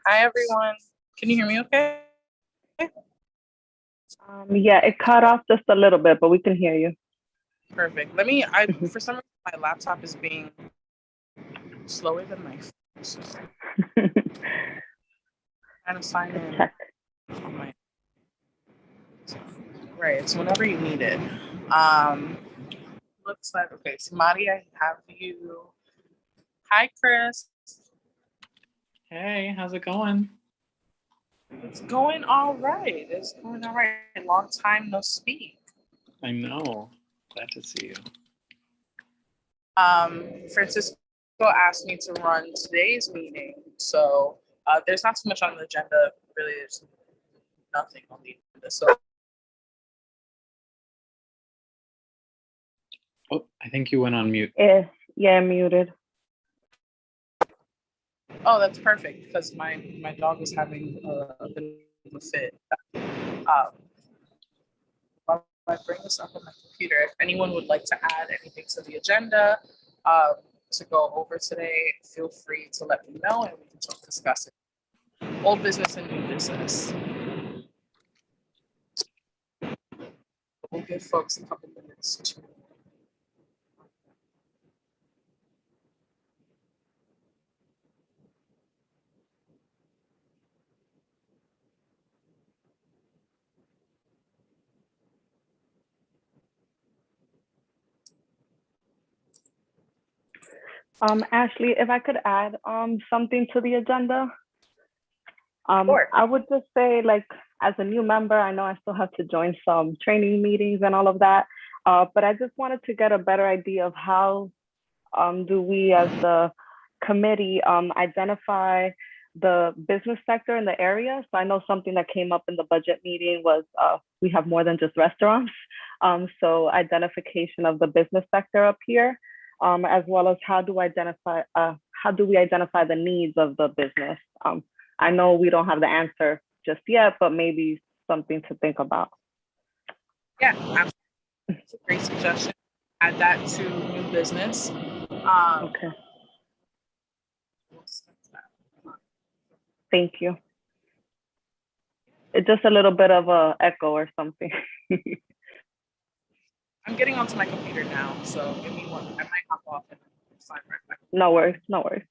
Hi, everyone. Can you hear me okay? Yeah, it cut off just a little bit, but we can hear you. Perfect. For some reason, my laptop is being slower than my phone, so I'm trying to sign in Check. on my. Right, it's whenever you need it. Um, Looks like, okay, so Madi, I have you. Hi, Chris. Hey, how's it going? It's going all right. It's going all right. Long time no speak. I know. Glad to see you. Francisco asked me to run today's meeting, so there's not too much on the agenda. Really, there's nothing on the agenda. So, Oh, I think you went on mute. Yeah, muted. oh, that's perfect because my dog was having a bit of a fit. Um, while I bring this up on my computer, if anyone would like to add anything to the agenda to go over today, feel free to let me know and we can discuss it. Old business and new business. We'll give folks a couple minutes to. Ashley, if I could add something to the agenda, Sure. I would just say, like, as a new member, I know I still have to join some training meetings and all of that, but I just wanted to get a better idea of how do we as the committee identify the business sector in the area. So I know something that came up in the budget meeting was we have more than just restaurants. So identification of the business sector up here, as well as how do we identify the needs of the business. I know we don't have the answer just yet, but maybe something to think about. Yeah, absolutely. That's a great suggestion. Add that to new business. Okay. Thank you. It's just a little bit of a echo or something. I'm getting onto my computer now, so give me one. I might hop off and sign right back. No worries, no worries.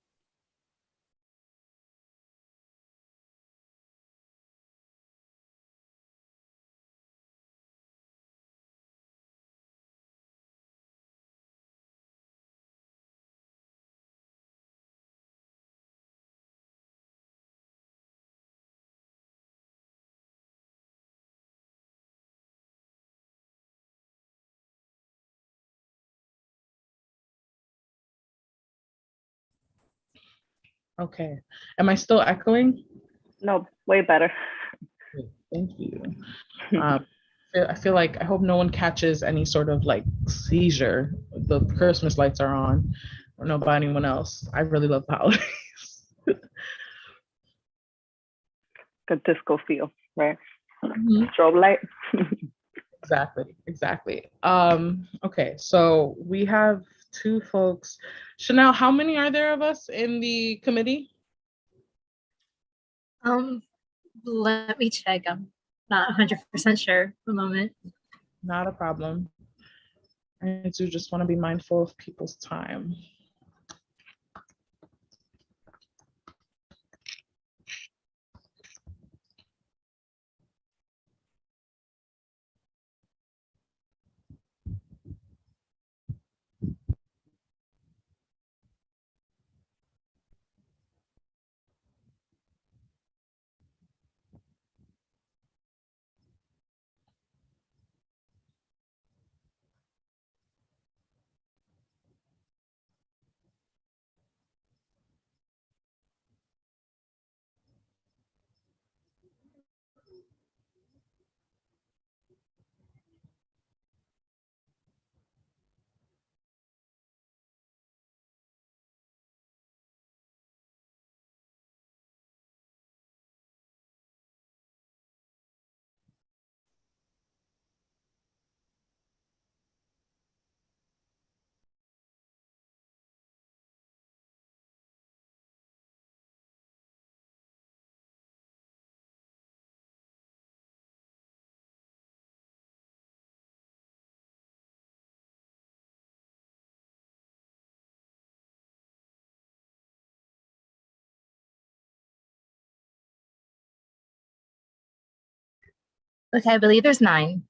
Okay. Am I still echoing? No, way better. Thank you. I feel like I hope no one catches any sort of like seizure. The Christmas lights are on. I don't know about anyone else. I really love the holidays. Good disco feel, right? Mhm. Strobe light. Exactly. Okay, so we have two folks. Chanel, how many are there of us in the committee? Let me check. I'm not 100% sure. A moment. Not a problem. I do just want to be mindful of people's time. Okay, I believe there's 9.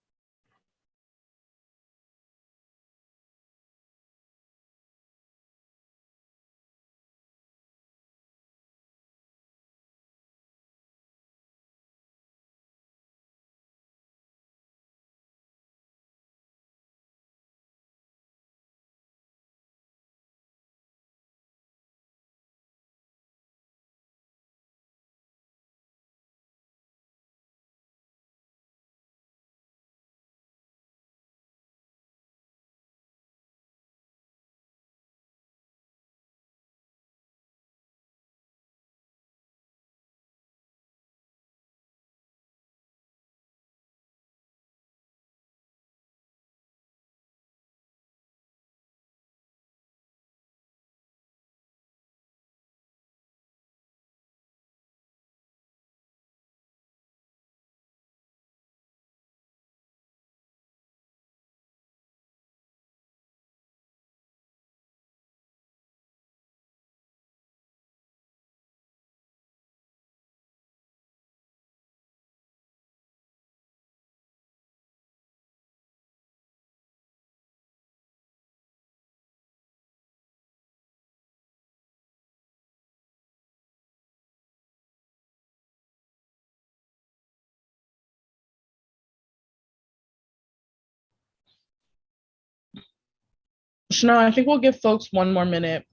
No, I think we'll give folks one more minute.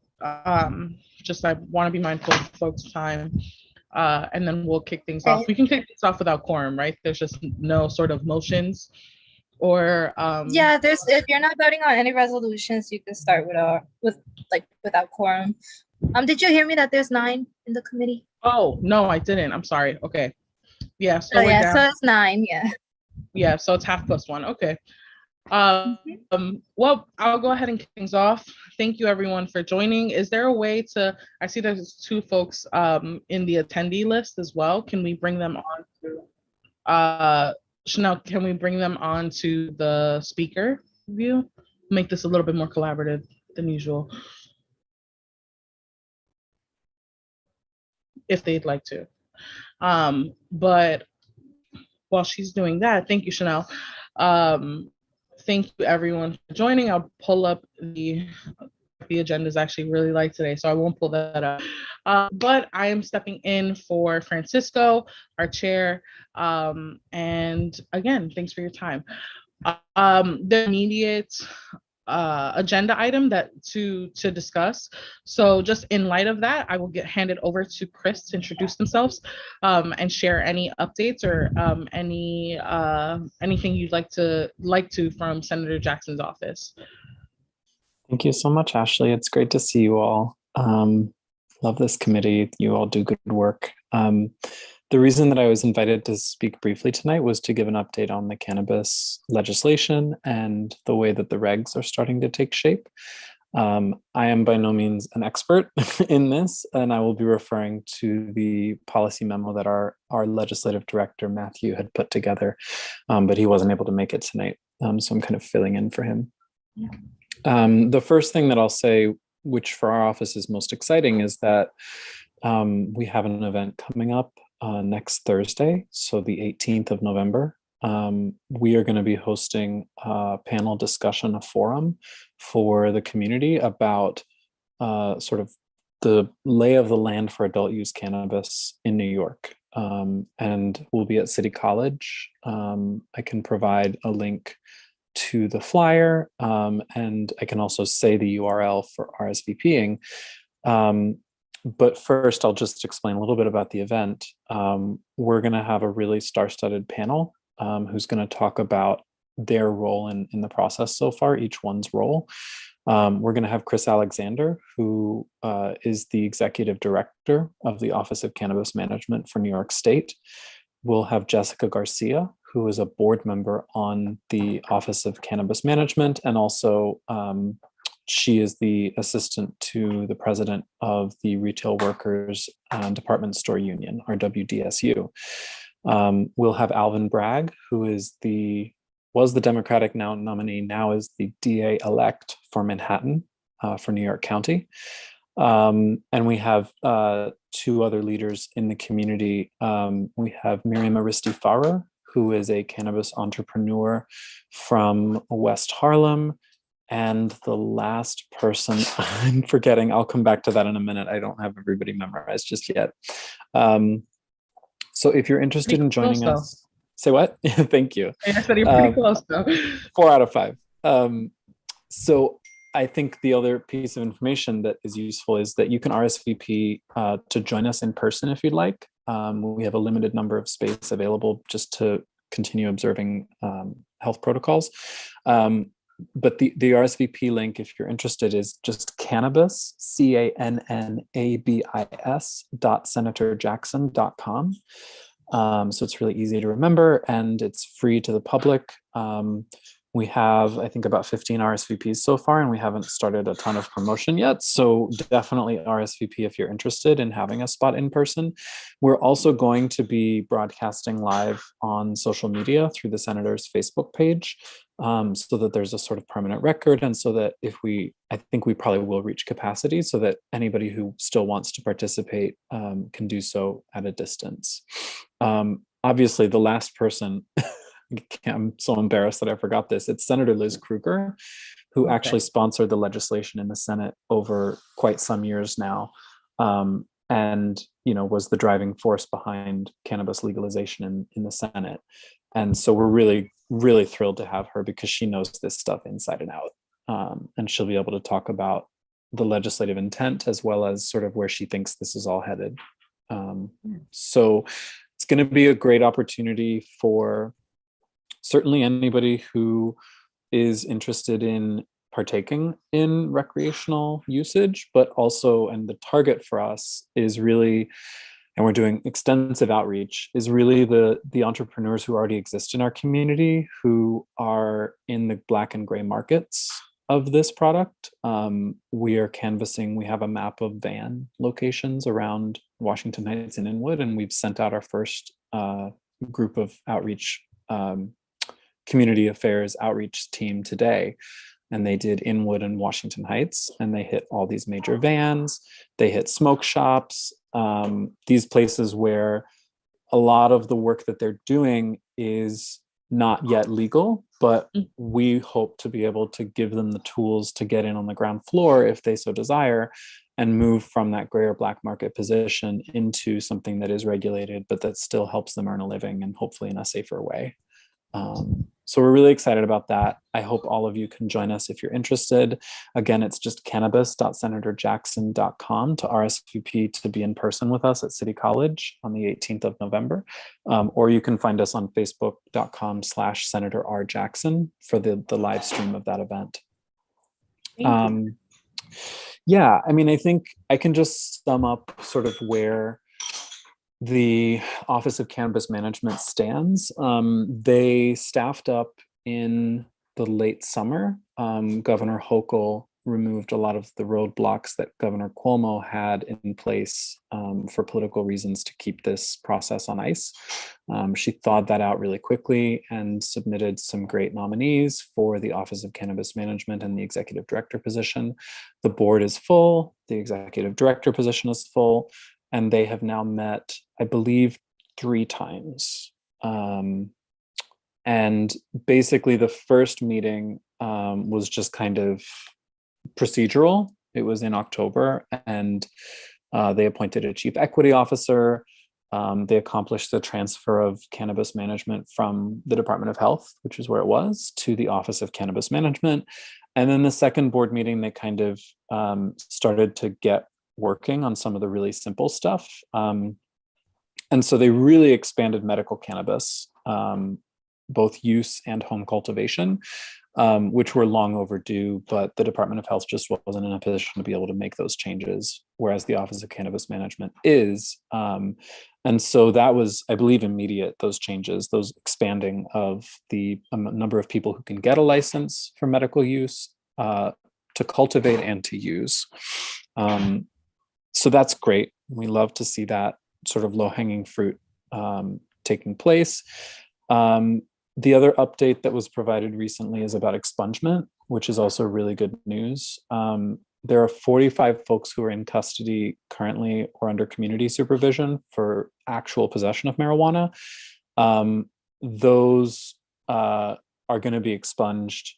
Just I want to be mindful of folks' time. And then we'll kick things off. We can kick things off without quorum, right? There's just no sort of motions or Yeah, there's if you're not voting on any resolutions, you can start without quorum. Did you hear me that there's 9 in the committee? Oh no, I didn't. I'm sorry. Okay. Yeah, so Oh we're yeah, down. so it's 9, yeah. Yeah, so it's half plus 1. Okay. Well, I'll go ahead and kick things off. Thank you everyone for joining. Is there a way to, I see there's 2 folks in the attendee list as well. Can we bring them on to Chanel, can we bring them on to the speaker view? Make this a little bit more collaborative than usual, if they'd like to. But while she's doing that, thank you, Chanel. Thank you everyone for joining. I'll pull up the agenda is actually really light today, so I won't pull that up. But I am stepping in for Francisco, our chair. And again, thanks for your time. The immediate agenda item that to discuss. So just in light of that, I will hand it over to Chris to introduce themselves and share any updates or anything you'd like to from Senator Jackson's office. Thank you so much, Ashley. It's great to see you all. Love this committee. You all do good work. The reason that I was invited to speak briefly tonight was to give an update on the cannabis legislation and the way that the regs are starting to take shape. I am by no means an expert in this, and I will be referring to the policy memo that our legislative director, Matthew, had put together, but he wasn't able to make it tonight. So I'm kind of filling in for him. Yeah. The first thing that I'll say, which for our office is most exciting, is that we have an event coming up next Thursday, so the 18th of November. We are going to be hosting a panel discussion, a forum for the community about sort of the lay of the land for adult use cannabis in New York. And we'll be at City College. I can provide a link to the flyer, and I can also say the URL for RSVPing. But first, I'll just explain a little bit about the event. We're going to have a really star-studded panel who's going to talk about their role in the process so far, each one's role. We're going to have Chris Alexander, who is the executive director of the Office of Cannabis Management for New York State. We'll have Jessica Garcia, who is a board member on the Office of Cannabis Management, and also she is the assistant to the president of the Retail Workers Department Store Union, or WDSU. We'll have Alvin Bragg, who is was the Democratic nominee, now is the DA-elect for Manhattan, for New York County. And we have 2 other leaders in the community. We have Miriam Aristi-Farrer, who is a cannabis entrepreneur from West Harlem. And the last person I'm forgetting, I'll come back to that in a minute. I don't have everybody memorized just yet. So if you're interested Pretty in joining close, us, say what? Thank you. I said you're pretty close though. 4 out of 5. So I think the other piece of information that is useful is that you can RSVP to join us in person if you'd like. We have a limited number of space available just to continue observing health protocols. But the RSVP link, if you're interested, is just cannabis, CANNABIS.senatorjackson.com. So it's really easy to remember and it's free to the public. We have, I think, about 15 RSVPs so far, and we haven't started a ton of promotion yet. So definitely RSVP if you're interested in having a spot in person. We're also going to be broadcasting live on social media through the Senator's Facebook page, so that there's a sort of permanent record, and so that I think we probably will reach capacity so that anybody who still wants to participate can do so at a distance. Obviously, the last person, I'm so embarrassed that I forgot this. It's Senator Liz Krueger, who actually sponsored the legislation in the Senate over quite some years now, and was the driving force behind cannabis legalization in the Senate. And so we're really, really thrilled to have her because she knows this stuff inside and out, and she'll be able to talk about the legislative intent as well as sort of where she thinks this is all headed. So it's going to be a great opportunity for certainly anybody who is interested in partaking in recreational usage, but also, and the target for us is really, and we're doing extensive outreach, is really the entrepreneurs who already exist in our community who are in the black and gray markets of this product. We are canvassing, we have a map of van locations around Washington Heights and Inwood, and we've sent out our first group of outreach community affairs outreach team today, and they did Inwood and Washington Heights, and they hit all these major vans, they hit smoke shops, these places where a lot of the work that they're doing is not yet legal, but we hope to be able to give them the tools to get in on the ground floor if they so desire, and move from that gray or black market position into something that is regulated, but that still helps them earn a living and hopefully in a safer way. So we're really excited about that. I hope all of you can join us if you're interested. Again, it's just cannabis.senatorjackson.com to RSVP to be in person with us at City College on the 18th of November. Or you can find us on facebook.com/Senator R. Jackson for the live stream of that event. Yeah, I mean, I think I can just sum up sort of where the Office of Cannabis Management stands. They staffed up in the late summer. Governor Hochul removed a lot of the roadblocks that Governor Cuomo had in place for political reasons to keep this process on ice. She thawed that out really quickly and submitted some great nominees for the Office of Cannabis Management and the executive director position. The board is full, the executive director position is full, and they have now met, I believe, 3 times. And basically the first meeting was just kind of procedural. It was in October, and they appointed a chief equity officer. They accomplished the transfer of cannabis management from the Department of Health, which is where it was, to the Office of Cannabis Management. And then the second board meeting, they kind of started to get working on some of the really simple stuff. And so they really expanded medical cannabis, both use and home cultivation, which were long overdue, but the Department of Health just wasn't in a position to be able to make those changes, whereas the Office of Cannabis Management is. And so that was, I believe, immediate, those changes, those expanding of the number of people who can get a license for medical use, to cultivate and to use. So that's great. We love to see that sort of low-hanging fruit taking place. The other update that was provided recently is about expungement, which is also really good news. There are 45 folks who are in custody currently or under community supervision for actual possession of marijuana. those are going to be expunged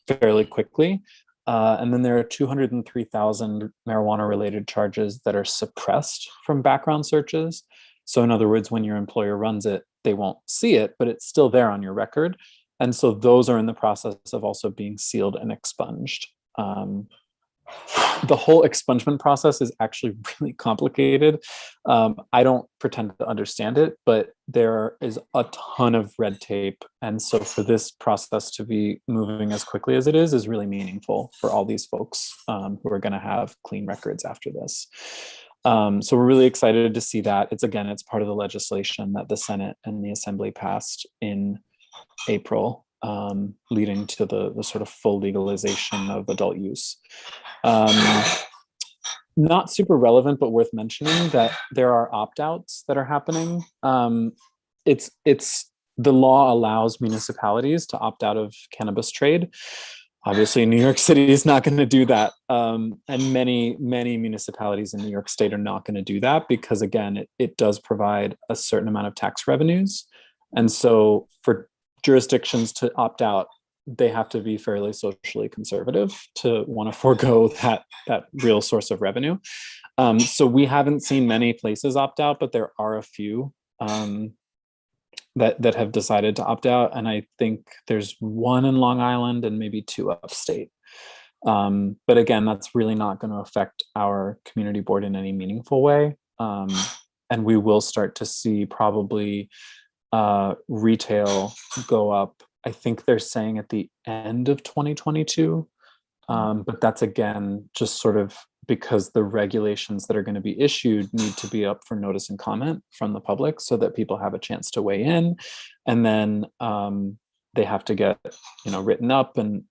fairly quickly. And then there are 203,000 marijuana related charges that are suppressed from background searches. So in other words, when your employer runs it, they won't see it, but it's still there on your record. And so those are in the process of also being sealed and expunged. The whole expungement process is actually really complicated. I don't pretend to understand it, but there is a ton of red tape. And so for this process to be moving as quickly as it is really meaningful for all these folks who are going to have clean records after this. So we're really excited to see that. It's part of the legislation that the Senate and the Assembly passed in April, leading to the sort of full legalization of adult use. Not super relevant, but worth mentioning that there are opt-outs that are happening. The law allows municipalities to opt out of cannabis trade. Obviously, New York City is not going to do that. And many municipalities in New York State are not going to do that because, again, it does provide a certain amount of tax revenues. And so for jurisdictions to opt out, they have to be fairly socially conservative to want to forego that real source of revenue. So we haven't seen many places opt out, but there are a few that have decided to opt out. And I think there's one in Long Island and maybe two upstate. But again, that's really not going to affect our community board in any meaningful way. And we will start to see probably retail go up. I think they're saying at the end of 2022, but that's again just sort of because the regulations that are going to be issued need to be up for notice and comment from the public so that people have a chance to weigh in, and then they have to get written up and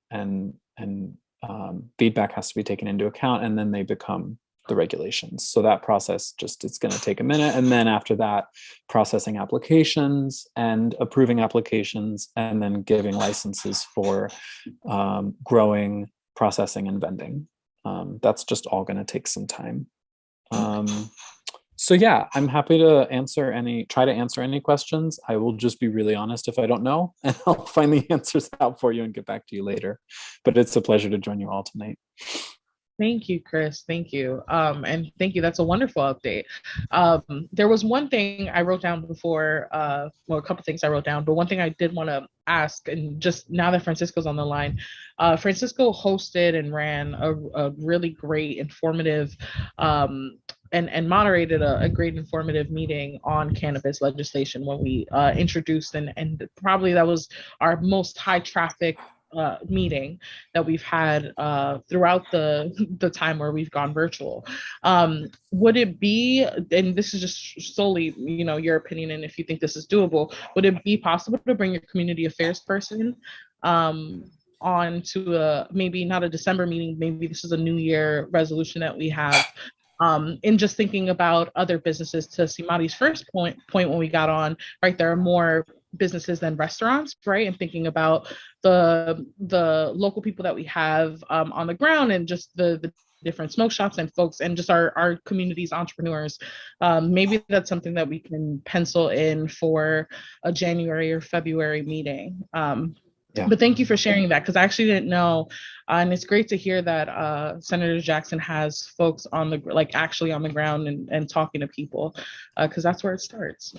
feedback has to be taken into account, and then they become the regulations. So that process it's going to take a minute. And then after that, processing applications and approving applications, and then giving licenses for growing, processing, and vending. That's just all going to take some time. So yeah, I'm happy to try to answer any questions. I will just be really honest if I don't know, and I'll find the answers out for you and get back to you later. But it's a pleasure to join you all tonight. Thank you, Chris. Thank you. And thank you. That's a wonderful update. There was one thing I wrote down before, a couple things I wrote down, but one thing I did want to ask, and just now that Francisco's on the line, Francisco hosted and ran a really great, informative, and moderated a great informative meeting on cannabis legislation when we introduced, and probably that was our most high traffic meeting that we've had throughout the time where we've gone virtual. Would it be, and this is just solely your opinion, and if you think this is doable, would it be possible to bring your community affairs person on to maybe not a December meeting, maybe this is a New Year resolution that we have, in just thinking about other businesses, to Simati's first point when we got on, right? There are more businesses than restaurants, right? And thinking about the local people that we have on the ground, and just the different smoke shops and folks, and just our community's entrepreneurs. Maybe that's something that we can pencil in for a January or February meeting. Yeah. But thank you for sharing that, because I actually didn't know, and it's great to hear that Senator Jackson has folks actually on the ground and talking to people, because that's where it starts.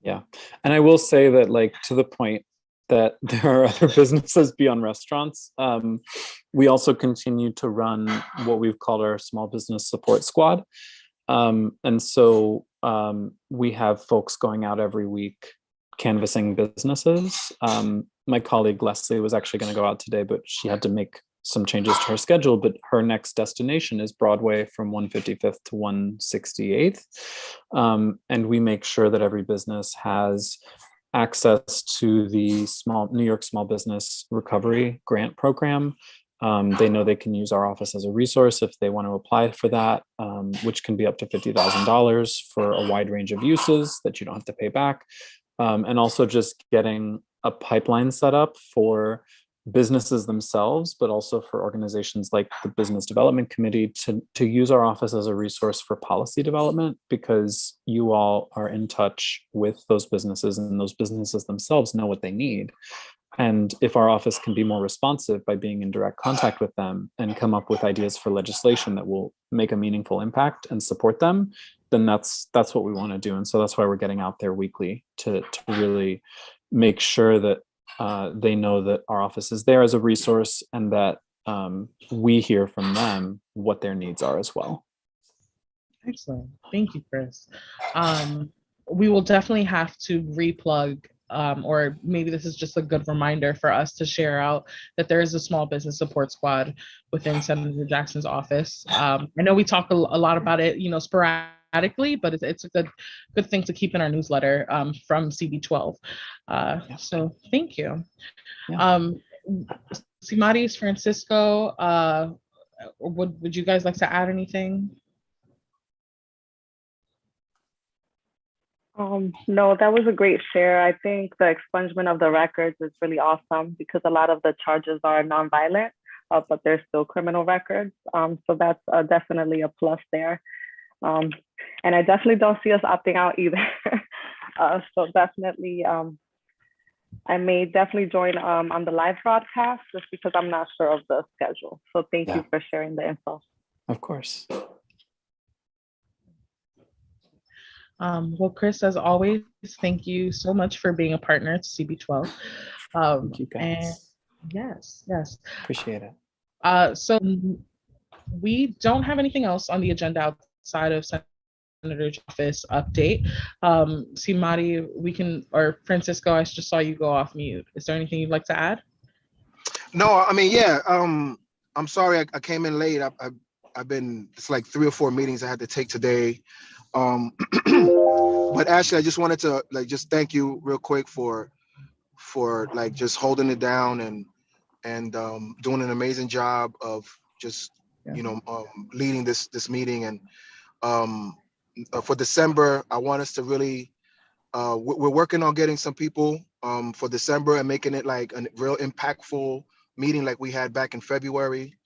Yeah. And I will say that, to the point that there are other businesses beyond restaurants, we also continue to run what we've called our small business support squad. And so we have folks going out every week canvassing businesses. My colleague Leslie was actually going to go out today, but she had to make some changes to her schedule, but her next destination is Broadway from 155th to 168th. And we make sure that every business has access to the New York Small Business Recovery Grant Program. They know they can use our office as a resource if they want to apply for that, which can be up to $50,000 for a wide range of uses that you don't have to pay back. And also just getting a pipeline set up for businesses themselves, but also for organizations like the Business Development Committee to use our office as a resource for policy development, because you all are in touch with those businesses and those businesses themselves know what they need. And if our office can be more responsive by being in direct contact with them and come up with ideas for legislation that will make a meaningful impact and support them, then that's what we want to do. And so that's why we're getting out there weekly to really make sure that they know that our office is there as a resource, and that we hear from them what their needs are as well. Excellent. Thank you, Chris. We will definitely have to replug, or maybe this is just a good reminder for us to share out that there is a small business support squad within Senator Jackson's office. I know we talk a lot about it, sporadically, but it's a good thing to keep in our newsletter from CB12. So thank you. Yeah. Simaris, Francisco, would you guys like to add anything? No, that was a great share. I think the expungement of the records is really awesome because a lot of the charges are nonviolent, but they're still criminal records. So that's definitely a plus there. And I definitely don't see us opting out either. So definitely, I may definitely join on the live broadcast just because I'm not sure of the schedule. So thank you for sharing the info. Of course. Well, Chris, as always, thank you so much for being a partner to CB12. Thank you, guys. And yes. Appreciate it. So we don't have anything else on the agenda outside of Senator's office update. Simari, or Francisco, I just saw you go off mute. Is there anything you'd like to add? No, I mean, yeah. I'm sorry I came in late. I've been, it's like 3 or 4 meetings I had to take today. But Ashley, I just wanted to just thank you real quick for just holding it down and doing an amazing job of just leading this meeting. And for December, I want us to really we're working on getting some people for December and making it like a real impactful meeting like we had back in February,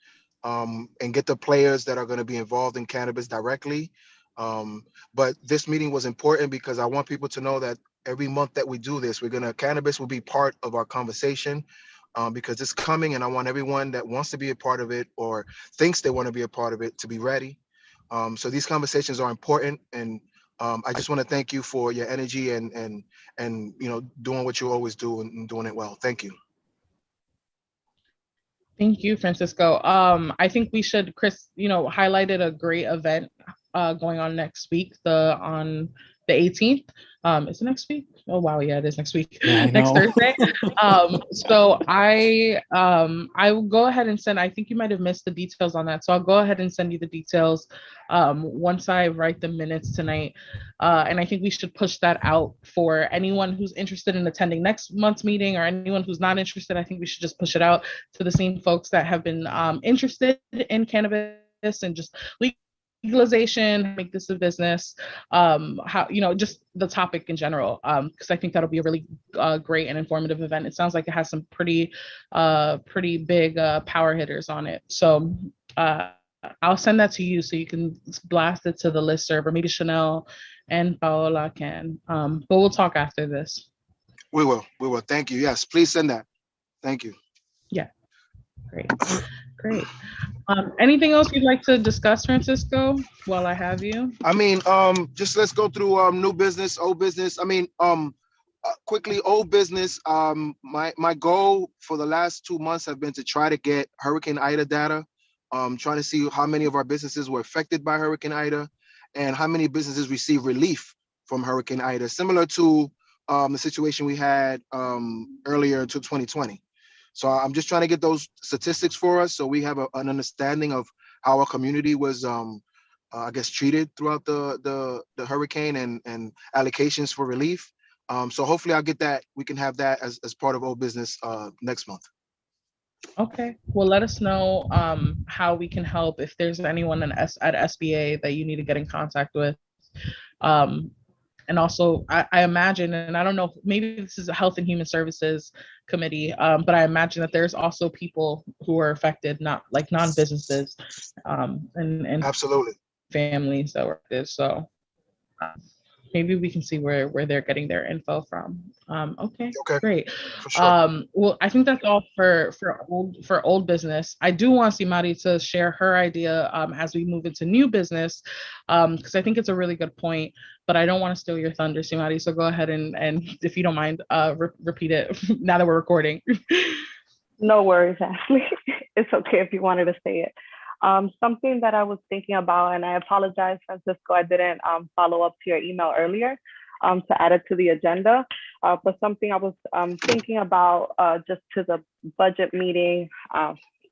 and get the players that are going to be involved in cannabis directly. But this meeting was important because I want people to know that every month that we do this, cannabis will be part of our conversation, because it's coming, and I want everyone that wants to be a part of it or thinks they want to be a part of it to be ready. So these conversations are important, and I just want to thank you for your energy and doing what you always do and doing it well. Thank you. Thank you, Francisco. I think we should, Chris, highlighted a great event going on next week, on the 18th. Is it next week? Oh wow, yeah, it is next week. Yeah, next Thursday. So I will go ahead and send, I think you might have missed the details on that. So I'll go ahead and send you the details once I write the minutes tonight. And I think we should push that out for anyone who's interested in attending next month's meeting, or anyone who's not interested. I think we should just push it out to the same folks that have been interested in cannabis and just legalization, make this a business, how, just the topic in general, because I think that'll be a really great and informative event. It sounds like it has some pretty big power hitters on it. So I'll send that to you so you can blast it to the listserv, or maybe Chanel and Paola can, but we'll talk after this. We will. Thank you. Yes, please send that. Thank you. Yeah, great. Anything else you'd like to discuss, Francisco, while I have you? I mean, just let's go through new business, old business. I mean, quickly, old business. My goal for the last 2 months have been to try to get Hurricane Ida data, trying to see how many of our businesses were affected by Hurricane Ida and how many businesses received relief from Hurricane Ida, similar to the situation we had earlier into 2020. So I'm just trying to get those statistics for us so we have an understanding of how our community was, I guess, treated throughout the hurricane and allocations for relief. So hopefully I'll get that. We can have that as part of old business next month. Okay, well, let us know how we can help, if there's anyone at SBA that you need to get in contact with. And also, I imagine, and I don't know, maybe this is a Health and Human Services committee. But I imagine that there's also people who are affected, not like non-businesses, and Absolutely. families that were affected. So maybe we can see where they're getting their info from. Okay, great. For sure. Well, I think that's all for old business. I do want Simari to share her idea as we move into new business, because I think it's a really good point. But I don't want to steal your thunder, Simari. So go ahead and if you don't mind, repeat it now that we're recording. No worries, Ashley. It's okay if you wanted to say it. Something that I was thinking about, and I apologize, Francisco, I didn't follow up to your email earlier to add it to the agenda. But something I was thinking about just to the budget meeting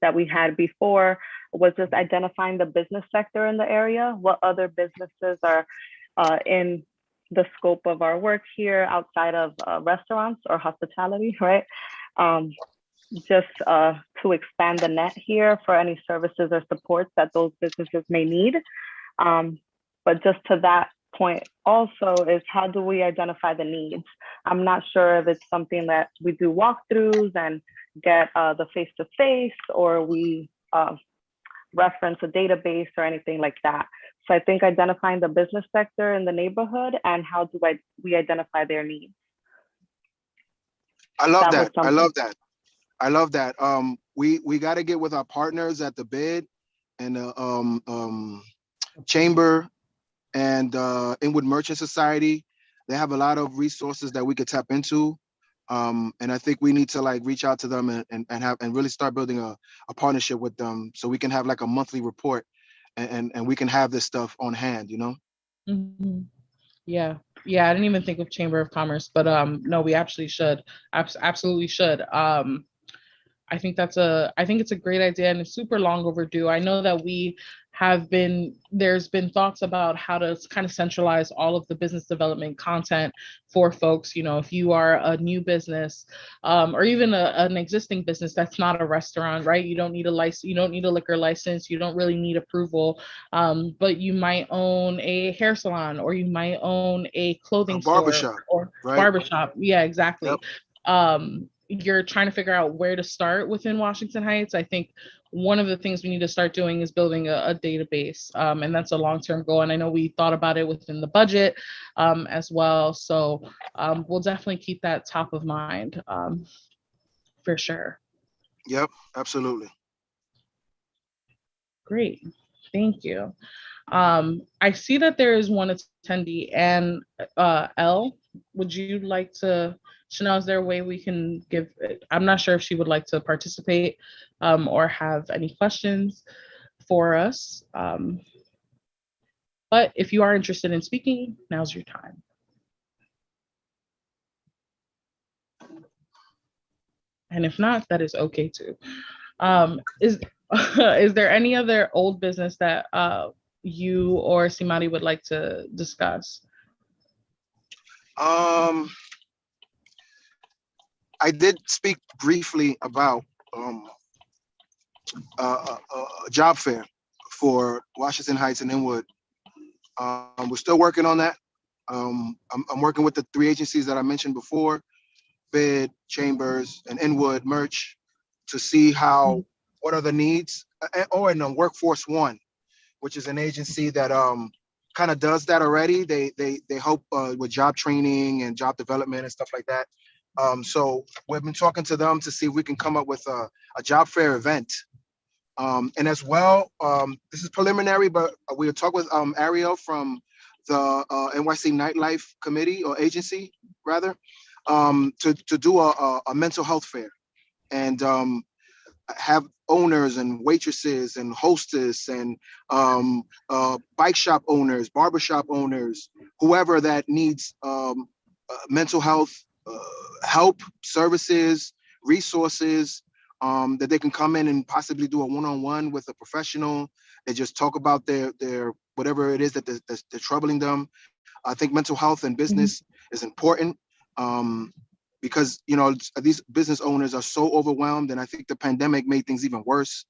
that we had before was just identifying the business sector in the area. What other businesses are in the scope of our work here outside of restaurants or hospitality, right? Just to expand the net here for any services or supports that those businesses may need. But just to that point also is, how do we identify the needs? I'm not sure if it's something that we do walkthroughs and get the face-to-face, or we reference a database or anything like that. So I think identifying the business sector in the neighborhood and how do we identify their needs. I love that. I love that. I love that. We got to get with our partners at the bid and the chamber and Inwood Merchant Society. They have a lot of resources that we could tap into. And I think we need to like reach out to them and really start building a partnership with them, so we can have like a monthly report and we can have this stuff on hand, you know? Mm-hmm. Yeah. I didn't even think of Chamber of Commerce, but no, we actually should. Absolutely should. I think it's a great idea, and it's super long overdue. I know that there's been thoughts about how to kind of centralize all of the business development content for folks. You know, if you are a new business, or even an existing business that's not a restaurant, right? You don't need a license, you don't need a liquor license, you don't really need approval, but you might own a hair salon, or you might own a clothing barbershop, store or right? Barbershop. Yeah, exactly. Yep. You're trying to figure out where to start within Washington Heights. I think one of the things we need to start doing is building a database, and that's a long-term goal. And I know we thought about it within the budget as well. So we'll definitely keep that top of mind for sure. Yep, absolutely. Great, thank you. I see that there is one attendee, and Elle, would you like to, Chanel, is there a way we can give, I'm not sure if she would like to participate or have any questions for us. But if you are interested in speaking, now's your time. And if not, that is okay too. Is there any other old business that you or Simari would like to discuss? I did speak briefly about a job fair for Washington Heights and Inwood. We're still working on that. I'm working with the 3 agencies that I mentioned before, Bid, Chambers, and Inwood Merch, to see what are the needs. And Workforce One, which is an agency that kind of does that already. They help with job training and job development and stuff like that. So we've been talking to them to see if we can come up with a job fair event. And as well, this is preliminary, but we'll talk with Ariel from the NYC Nightlife Committee or agency, rather, to do a mental health fair and have owners and waitresses and hostess and bike shop owners, barbershop owners, whoever that needs mental health help, services, resources, that they can come in and possibly do a one-on-one with a professional and just talk about their whatever it is that they're troubling them. I think mental health and business is important because, you know, these business owners are so overwhelmed, and I think the pandemic made things even worse.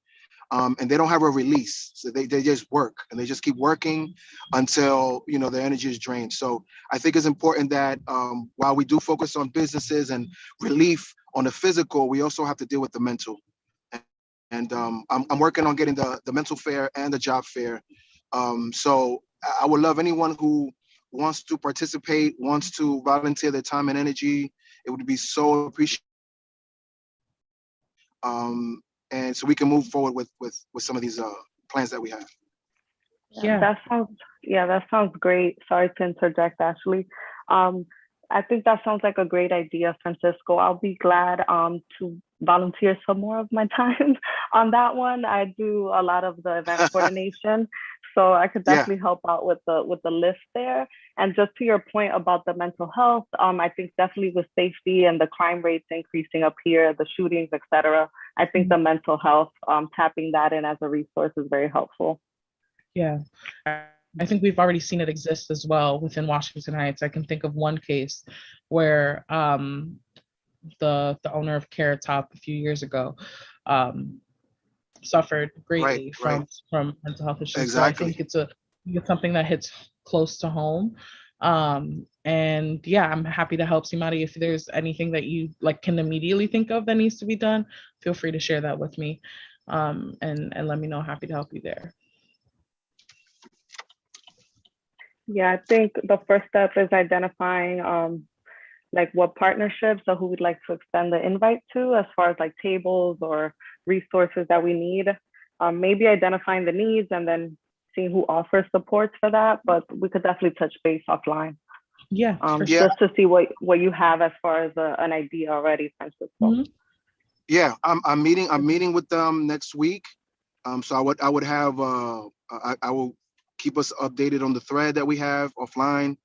and they don't have a release. So they just work, and they just keep working until, you know, their energy is drained. So I think it's important that while we do focus on businesses and relief on the physical, we also have to deal with the mental. And I'm working on getting the mental fair and the job fair. So I would love anyone who wants to participate, wants to volunteer their time and energy. It would be so appreciated. And so we can move forward with some of these plans that we have. Yeah. That sounds great. Sorry to interject, Ashley. I think that sounds like a great idea, Francisco. I'll be glad to volunteer some more of my time on that one. I do a lot of the event coordination, so I could definitely help out with the list there. And just to your point about the mental health, I think definitely with safety and the crime rates increasing up here, the shootings, etc., I think the mental health, tapping that in as a resource is very helpful. Yeah. I think we've already seen it exist as well within Washington Heights. I can think of one case where the owner of Carrot Top a few years ago suffered greatly from mental health issues. Exactly. So I think it's something that hits close to home. And yeah, I'm happy to help Simari. If there's anything that you can immediately think of that needs to be done, feel free to share that with me, and let me know. Happy to help you there. Yeah, I think the first step is identifying what partnerships or who we'd like to extend the invite to as far as tables or resources that we need. Maybe identifying the needs and then seeing who offers support for that, but we could definitely touch base offline. Yeah, just to see what you have as far as an idea already, Francisco. Mm-hmm. Yeah, I'm meeting with them next week. So I would have I will keep us updated on the thread that we have offline,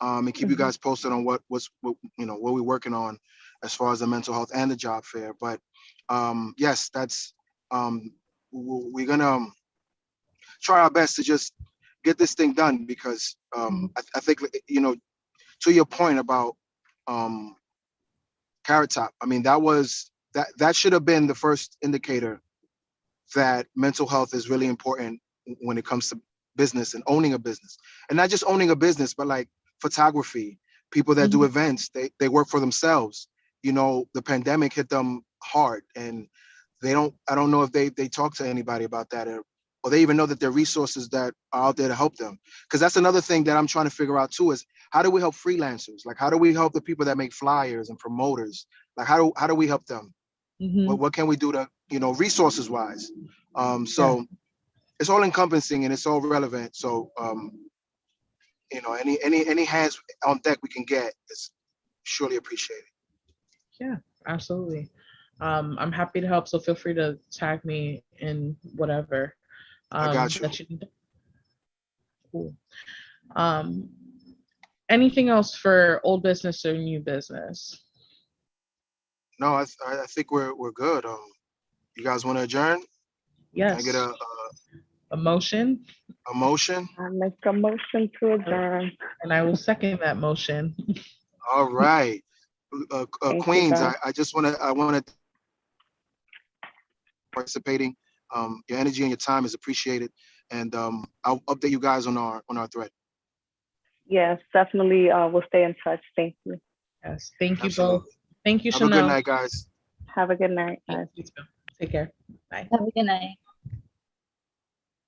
and keep you guys posted on what we're working on as far as the mental health and the job fair. But yes, that's we're gonna try our best to just get this thing done, because I think, to your point about Carrot Top, I mean, that should have been the first indicator that mental health is really important when it comes to business and owning a business, and not just owning a business, but photography, people that do events, they work for themselves. The pandemic hit them hard, and I don't know if they talk to anybody about that, or they even know that there are resources that are out there to help them. Because that's another thing that I'm trying to figure out too, is how do we help freelancers? How do we help the people that make flyers and promoters? How do we help them? What can we do to, resources wise? So it's all encompassing and it's all relevant. So, any hands on deck we can get is surely appreciated. Yeah, absolutely. I'm happy to help. So feel free to tag me in whatever. I got you. That you need. Cool. Anything else for old business or new business? No, I think we're good. You guys want to adjourn? Yes. Can I get a motion? A motion? I make a motion to adjourn. And I will second that motion. All right. Queens, I want to participating. Your energy and your time is appreciated, and I'll update you guys on our thread. Yes, definitely. We'll stay in touch. Thank you. Yes, thank you Absolutely. both. Thank you, Have Chanel. a good night, guys. Have a good night, guys. You too. Take care. Bye. Have a good night.